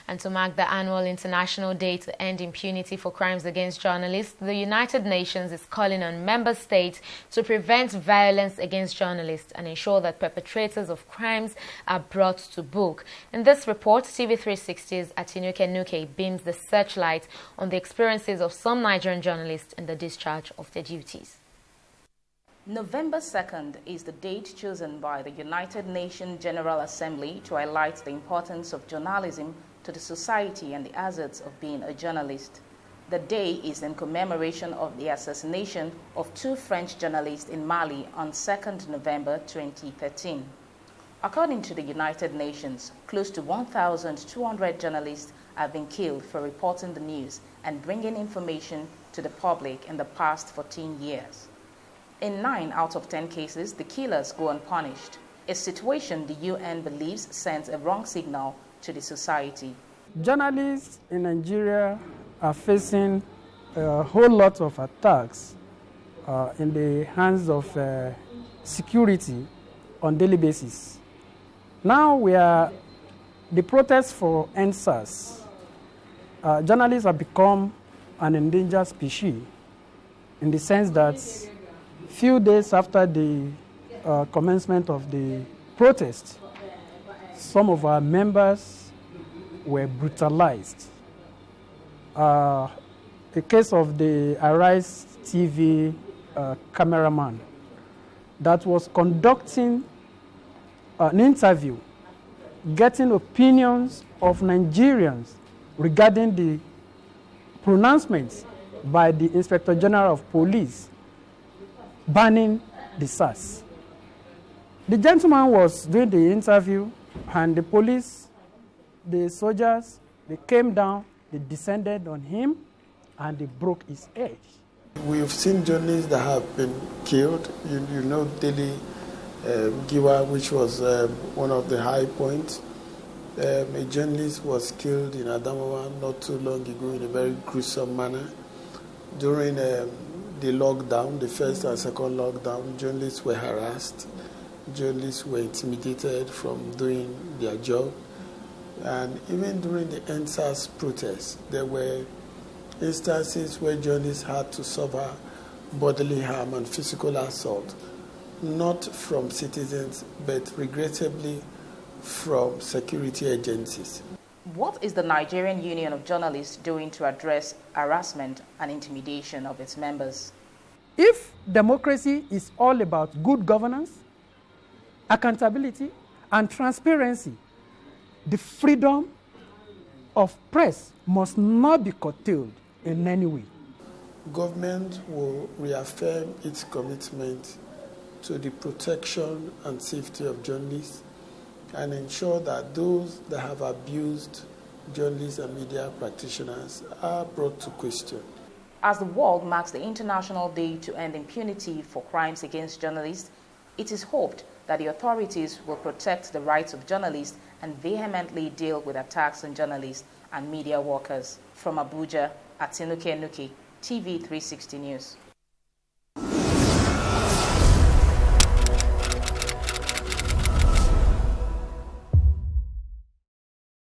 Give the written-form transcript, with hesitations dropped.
And to mark the annual International Day to End Impunity for Crimes Against Journalists, the United Nations is calling on member states to prevent violence against journalists and ensure that perpetrators of crimes are brought to book. In this report, TV360's Atinuke Nuke beams the searchlight on the experiences of some Nigerian journalists in the discharge of their duties. November 2nd is the date chosen by the United Nations General Assembly to highlight the importance of journalism to the society and the hazards of being a journalist. The day is in commemoration of the assassination of 2 French journalists in Mali on 2nd November 2013. According to the United Nations, close to 1,200 journalists have been killed for reporting the news and bringing information to the public in the past 14 years. In 9 out of 10 cases, the killers go unpunished, a situation the UN believes sends a wrong signal to the society. Journalists in Nigeria are facing a whole lot of attacks in the hands of security on a daily basis. Now the protest for NSAS. Journalists have become an endangered species in the sense that few days after the commencement of the protest, some of our members were brutalized. The case of the Arise TV cameraman that was conducting an interview, getting opinions of Nigerians regarding the pronouncements by the Inspector General of Police banning the SARS. The gentleman was doing the interview, and the police, the soldiers, they came down, they descended on him, and they broke his head. We've seen journalists that have been killed. You know, Daily Giwa, which was one of the high points. A journalist was killed in Adamawa not too long ago in a very gruesome manner. During the lockdown, the first and second lockdown, journalists were harassed. Journalists were intimidated from doing their job. And even during the NSAS protests, there were instances where journalists had to suffer bodily harm and physical assault, not from citizens, but regrettably from security agencies. What is the Nigerian Union of Journalists doing to address harassment and intimidation of its members? If democracy is all about good governance, accountability, and transparency, the freedom of press must not be curtailed in any way. Government will reaffirm its commitment to the protection and safety of journalists and ensure that those that have abused journalists and media practitioners are brought to question. As the world marks the International Day to End Impunity for Crimes Against Journalists, it is hoped that the authorities will protect the rights of journalists and vehemently deal with attacks on journalists and media workers. From Abuja, Atinuke Nuke, TV360 News.